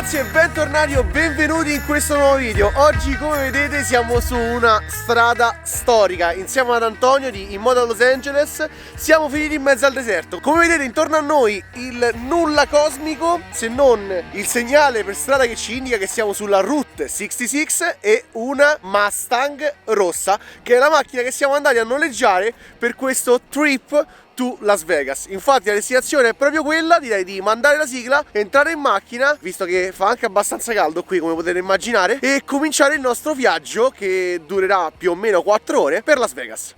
ragazzi e bentornati o benvenuti in questo nuovo video. Oggi, come vedete, siamo su una strada storica insieme ad Antonio di In Moto Los Angeles. Siamo finiti in mezzo al deserto. Come vedete intorno a noi il nulla cosmico, se non il segnale per strada che ci indica che siamo sulla Route 66 e una Mustang rossa, che è la macchina che siamo andati a noleggiare per questo trip to Las Vegas. Infatti la destinazione è proprio quella, direi di mandare la sigla, entrare in macchina, visto che fa anche abbastanza caldo qui come potete immaginare, e cominciare il nostro viaggio che durerà più o meno 4 ore per Las Vegas.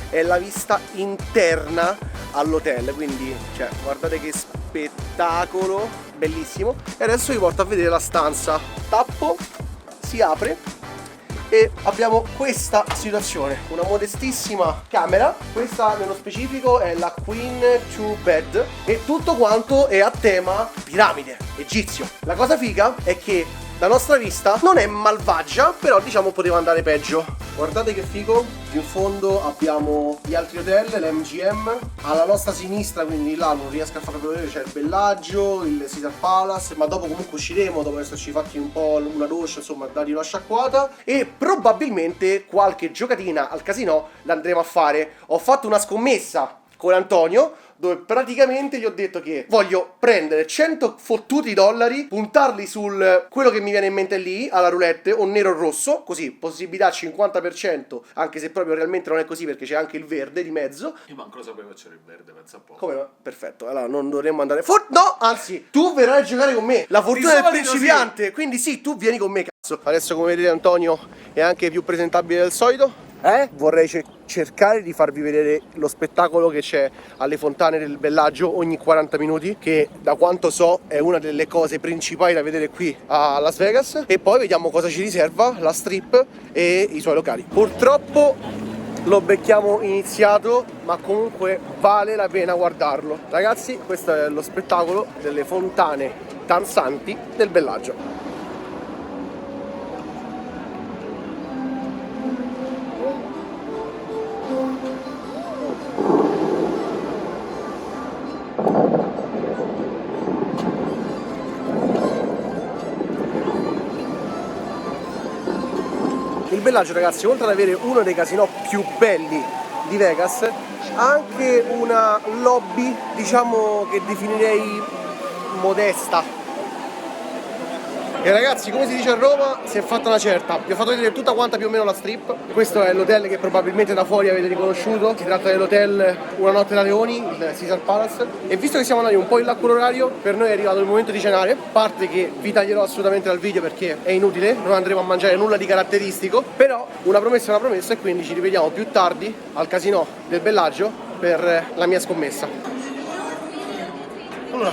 È la vista interna all'hotel, quindi cioè, guardate che spettacolo, bellissimo. E adesso vi porto a vedere la stanza. Tappo, si apre e abbiamo questa situazione, una modestissima camera. Questa nello specifico è la Queen 2 Bed e tutto quanto è a tema piramide egizio. La cosa figa è che la nostra vista non è malvagia, però diciamo poteva andare peggio. Guardate che figo, in fondo abbiamo gli altri hotel, l'MGM. Alla nostra sinistra, quindi là non riesco a farlo vedere, c'è il Bellagio, il Caesar Palace. Ma dopo comunque usciremo, dopo esserci fatti un po' una doccia, insomma dargli una sciacquata. E probabilmente qualche giocatina al casino l'andremo a fare. Ho fatto una scommessa con Antonio, dove praticamente gli ho detto che voglio prendere 100 fottuti dollari, puntarli sul quello che mi viene in mente lì, alla roulette, o nero o rosso, così, possibilità 50%, anche se proprio realmente non è così perché c'è anche il verde di mezzo. Io manco lo sapevo che c'era il verde, pensa un po'. Come? Perfetto, allora non dovremmo andare no, anzi, tu verrai a giocare con me, la fortuna del principiante, sì. Quindi sì, tu vieni con me, cazzo. Adesso come vedete Antonio è anche più presentabile del solito. Vorrei cercare di farvi vedere lo spettacolo che c'è alle fontane del Bellagio ogni 40 minuti, che da quanto so è una delle cose principali da vedere qui a Las Vegas. E poi vediamo cosa ci riserva la strip e i suoi locali. Purtroppo lo becchiamo iniziato, ma comunque vale la pena guardarlo. Ragazzi, questo è lo spettacolo delle fontane danzanti del Bellagio. Il Bellagio, ragazzi, oltre ad avere uno dei casinò più belli di Vegas, ha anche una lobby, diciamo, che definirei modesta. E ragazzi, come si dice a Roma, si è fatta una certa. Vi ho fatto vedere tutta quanta più o meno la strip. Questo è l'hotel che probabilmente da fuori avete riconosciuto. Si tratta dell'hotel Una Notte da Leoni, il Caesar Palace. E visto che siamo andati un po' in là con l'orario, per noi è arrivato il momento di cenare. A parte che vi taglierò assolutamente dal video perché è inutile, non andremo a mangiare nulla di caratteristico. Però una promessa è una promessa e quindi ci rivediamo più tardi al casino del Bellagio per la mia scommessa. Allora,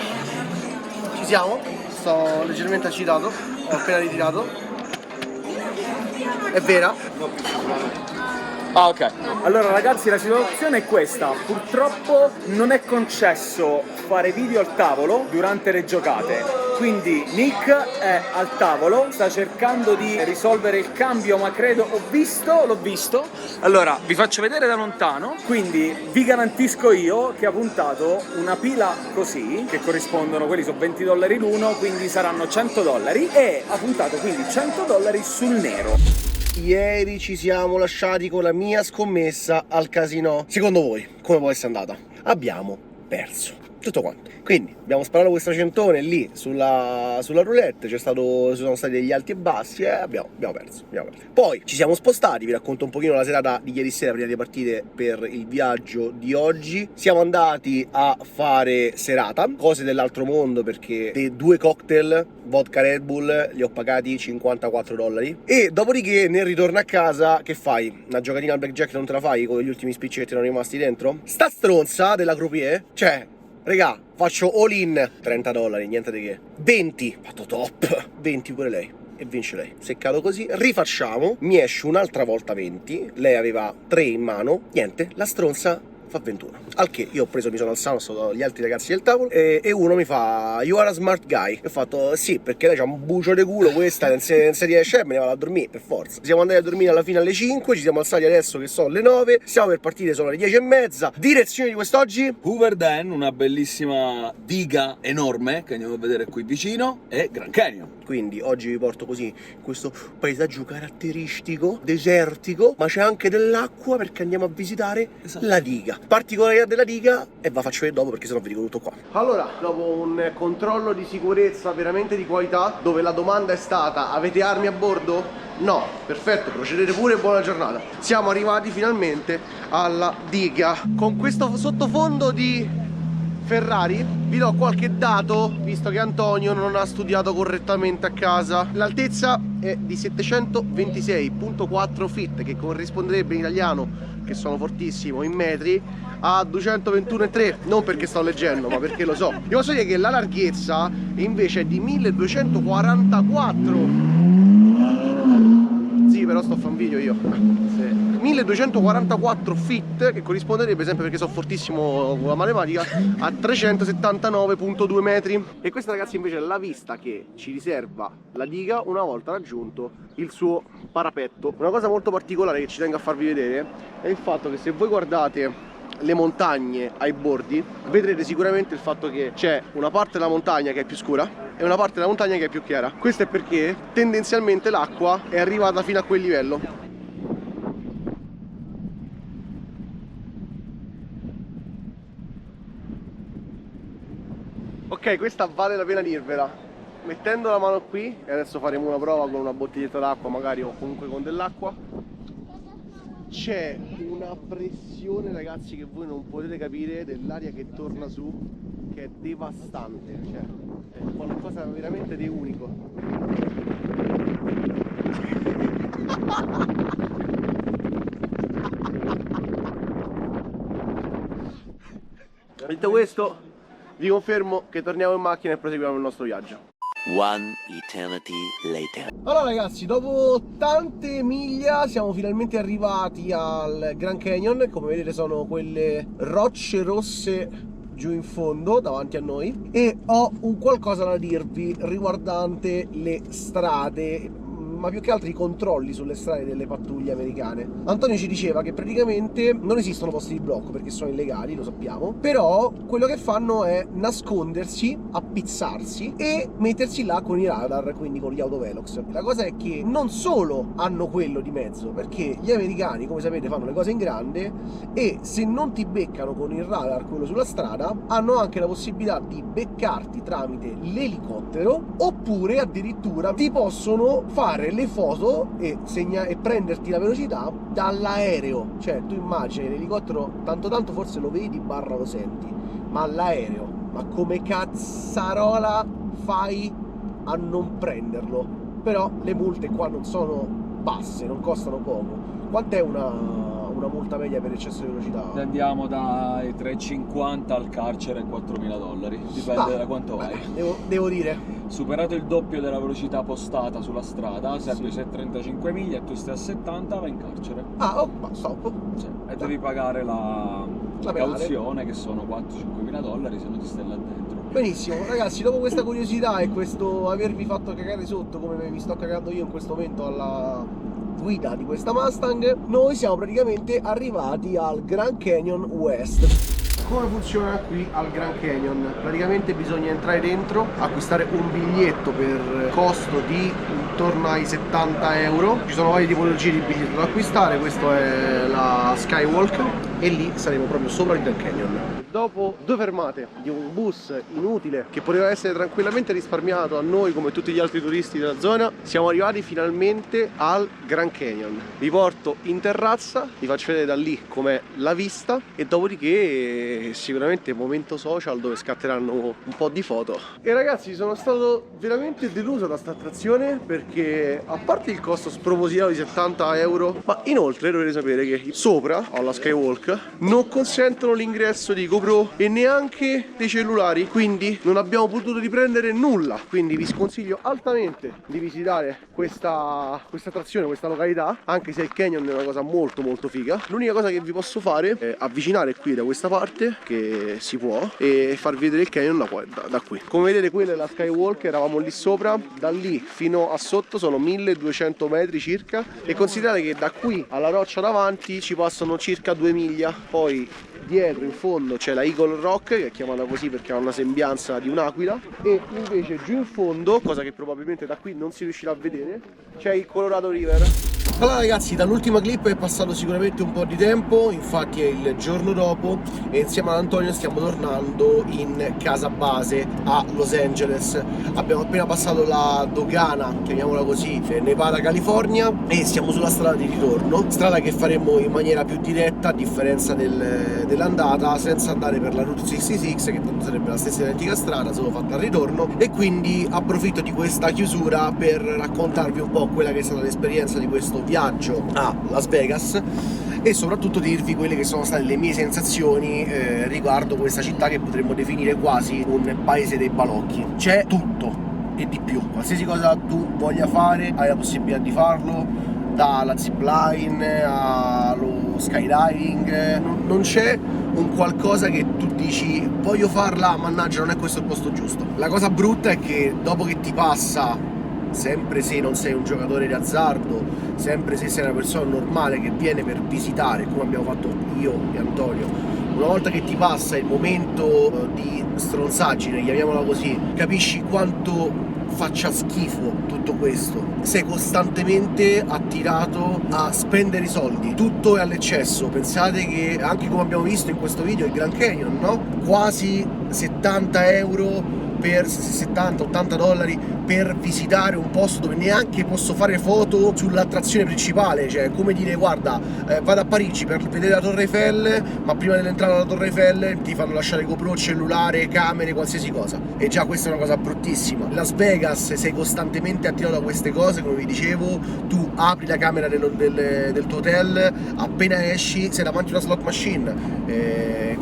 ci siamo. Sto leggermente agitato, ho appena ritirato. È vera? Ah, ok. Allora ragazzi, la situazione è questa: purtroppo non è concesso fare video al tavolo durante le giocate. Quindi Nick è al tavolo, sta cercando di risolvere il cambio, ma credo l'ho visto. Allora, vi faccio vedere da lontano. Quindi vi garantisco io che ha puntato una pila così, che corrispondono, quelli sono $20 l'uno, quindi saranno $100, e ha puntato quindi $100 sul nero. Ieri ci siamo lasciati con la mia scommessa al casino. Secondo voi, come può essere andata? Abbiamo perso. tutto quanto. Quindi abbiamo sparato questa centone lì sulla roulette, ci sono stati degli alti e bassi e abbiamo perso. Poi ci siamo spostati, vi racconto un pochino la serata di ieri sera prima di partire per il viaggio di oggi. Siamo andati a fare serata, cose dell'altro mondo, perché dei 2 cocktail vodka Red Bull li ho pagati $54 e dopodiché nel ritorno a casa che fai? Una giocatina al blackjack non te la fai con gli ultimi spicci che ti erano rimasti dentro? Sta stronza della croupier, cioè regà, faccio all in $30, niente di che. 20, fatto top, 20 pure lei e vince lei. Seccato così, rifacciamo, mi esce un'altra volta 20, lei aveva 3 in mano, niente, la stronza fa 21. Al che io mi sono alzato, sono gli altri ragazzi del tavolo e uno mi fa "You are a smart guy". E ho fatto sì, perché lei c'ha un bucio di culo, questa non si riesce e me ne vado a dormire per forza. Siamo andati a dormire alla fine alle 5, ci siamo alzati adesso che sono le 9, stiamo per partire, sono le 10:30. Direzione di quest'oggi? Hoover Dam, una bellissima diga enorme che andiamo a vedere qui vicino, e Grand Canyon. Quindi oggi vi porto così in questo paesaggio caratteristico, desertico, ma c'è anche dell'acqua perché andiamo a visitare la diga. Particolarità della diga e va faccio vedere dopo perché sennò vi dico tutto qua. Allora, dopo un controllo di sicurezza veramente di qualità, dove la domanda è stata: avete armi a bordo? No, perfetto, procedete pure, buona giornata. Siamo arrivati finalmente alla diga. Con questo sottofondo di Ferrari vi do qualche dato, visto che Antonio non ha studiato correttamente a casa. L'altezza è di 726.4 feet, che corrisponderebbe in italiano, che sono fortissimo, in metri, a 221,3. Non perché sto leggendo, ma perché lo so. Vi posso dire che la larghezza invece è di 1244. Sì, però sto a fare un video io. 1244 feet, che corrisponderebbe, sempre perché so fortissimo con la matematica, a 379.2 metri. E questa, ragazzi, invece è la vista che ci riserva la diga una volta raggiunto il suo parapetto. Una cosa molto particolare che ci tengo a farvi vedere è il fatto che se voi guardate le montagne ai bordi, vedrete sicuramente il fatto che c'è una parte della montagna che è più scura e una parte della montagna che è più chiara. Questo è perché tendenzialmente l'acqua è arrivata fino a quel livello. Ok, questa vale la pena dirvela. Mettendo la mano qui, e adesso faremo una prova con una bottiglietta d'acqua magari, o comunque con dell'acqua, c'è una pressione, ragazzi, che voi non potete capire, dell'aria che torna su, che è devastante, cioè è qualcosa veramente di unico. Detto questo, vi confermo che torniamo in macchina e proseguiamo il nostro viaggio. One eternity later. Allora, ragazzi, dopo tante miglia siamo finalmente arrivati al Grand Canyon. Come vedete sono quelle rocce rosse giù in fondo davanti a noi, e ho un qualcosa da dirvi riguardante le strade, ma più che altro i controlli sulle strade delle pattuglie americane. Antonio ci diceva che praticamente non esistono posti di blocco perché sono illegali, lo sappiamo, però quello che fanno è nascondersi, appizzarsi e mettersi là con i radar, quindi con gli autovelox. La cosa è che non solo hanno quello di mezzo, perché gli americani, come sapete, fanno le cose in grande, e se non ti beccano con il radar, quello sulla strada, hanno anche la possibilità di beccarti tramite l'elicottero, oppure addirittura ti possono fare le foto e prenderti la velocità dall'aereo. Cioè tu immagini l'elicottero, tanto forse lo vedi barra lo senti, ma l'aereo, ma come cazzarola fai a non prenderlo? Però le multe qua non sono basse, non costano poco. Quant'è una multa media per eccesso di velocità? Andiamo dai $3,50 al carcere a $4.000, dipende da quanto vai. Devo dire, Superato il doppio della velocità postata sulla strada, se tu sei a 35 miglia e tu stai a 70, vai in carcere. ma stop. Sì. E devi pagare la penale, cauzione, che sono $4.000-5.000, se no ti stai là dentro. Benissimo, ragazzi, dopo questa curiosità e questo avervi fatto cagare sotto come mi sto cagando io in questo momento alla guida di questa Mustang, noi siamo praticamente arrivati al Grand Canyon West. Come funziona qui al Grand Canyon? Praticamente bisogna entrare dentro, acquistare un biglietto per costo di intorno ai 70 euro. Ci sono varie tipologie di biglietto da acquistare, questo è la Skywalk e lì saremo proprio sopra il Grand Canyon. dopo 2 fermate di un bus inutile che poteva essere tranquillamente risparmiato a noi come tutti gli altri turisti della zona, siamo arrivati finalmente al Grand Canyon. Vi porto in terrazza, vi faccio vedere da lì com'è la vista e dopodiché sicuramente momento social dove scatteranno un po' di foto. E ragazzi, sono stato veramente deluso da sta attrazione perché a parte il costo spropositato di 70 euro, ma inoltre dovete sapere che sopra alla Skywalk non consentono l'ingresso di GoPro e neanche dei cellulari, quindi non abbiamo potuto riprendere nulla. Quindi vi sconsiglio altamente di visitare questa attrazione, questa località, anche se il canyon è una cosa molto figa. L'unica cosa che vi posso fare è avvicinare qui da questa parte, che si può, e farvi vedere il canyon da qui. Come vedete, quella è la Skywalk, eravamo lì sopra, da lì fino a sotto sono 1200 metri circa, e considerate che da qui alla roccia davanti ci passano circa 2 miglia. Poi dietro in fondo c'è la Eagle Rock, che è chiamata così perché ha una sembianza di un'aquila, e invece giù in fondo, cosa che probabilmente da qui non si riuscirà a vedere, c'è il Colorado River. Allora ragazzi, dall'ultima clip è passato sicuramente un po' di tempo, infatti è il giorno dopo e insieme ad Antonio stiamo tornando in casa base a Los Angeles. Abbiamo appena passato la dogana, chiamiamola così, Nevada, California, e siamo sulla strada di ritorno, strada che faremo in maniera più diretta a differenza dell'andata, senza andare per la Route 66, che tanto sarebbe la stessa identica strada, solo fatta al ritorno, e quindi approfitto di questa chiusura per raccontarvi un po' quella che è stata l'esperienza di questo viaggio a Las Vegas e soprattutto dirvi quelle che sono state le mie sensazioni riguardo questa città che potremmo definire quasi un paese dei balocchi. C'è tutto e di più, qualsiasi cosa tu voglia fare hai la possibilità di farlo, dalla zipline allo skydiving. Non c'è un qualcosa che tu dici voglio farla, mannaggia non è questo il posto giusto. La cosa brutta è che dopo che ti passa, sempre se non sei un giocatore di azzardo, sempre se sei una persona normale che viene per visitare, come abbiamo fatto io e Antonio, una volta che ti passa il momento di stronzaggine, chiamiamola così, capisci quanto faccia schifo tutto questo. Sei costantemente attirato a spendere i soldi, tutto è all'eccesso. Pensate che anche come abbiamo visto in questo video il Grand Canyon, no? Quasi 70 euro per 70-80 dollari per visitare un posto dove neanche posso fare foto sull'attrazione principale. Cioè, come dire, guarda, vado a Parigi per vedere la Torre Eiffel, ma prima dell'entrata alla Torre Eiffel ti fanno lasciare GoPro, cellulare, camere, qualsiasi cosa, e già questa è una cosa bruttissima. Las Vegas, sei costantemente attirato da queste cose, come vi dicevo, tu apri la camera del tuo hotel, appena esci sei davanti a una slot machine,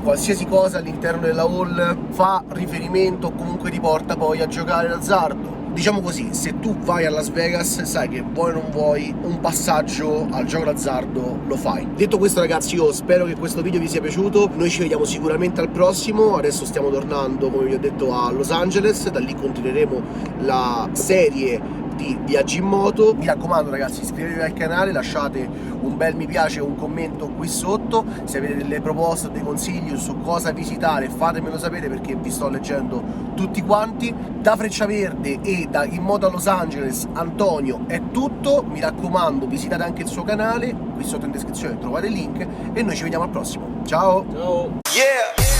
qualsiasi cosa all'interno della hall fa riferimento o comunque ti porta poi a giocare d'azzardo. Diciamo così, se tu vai a Las Vegas sai che vuoi o non vuoi un passaggio al gioco d'azzardo lo fai. Detto questo ragazzi, io spero che questo video vi sia piaciuto, noi ci vediamo sicuramente al prossimo. Adesso stiamo tornando, come vi ho detto, a Los Angeles, da lì continueremo la serie di viaggi in moto. Mi raccomando ragazzi, iscrivetevi al canale, lasciate un bel mi piace e un commento qui sotto. Se avete delle proposte o dei consigli su cosa visitare fatemelo sapere, perché vi sto leggendo tutti quanti. Da Freccia Verde e da In Moto a Los Angeles Antonio è tutto, mi raccomando visitate anche il suo canale, qui sotto in descrizione trovate il link e noi ci vediamo al prossimo. Ciao! Ciao! Yeah!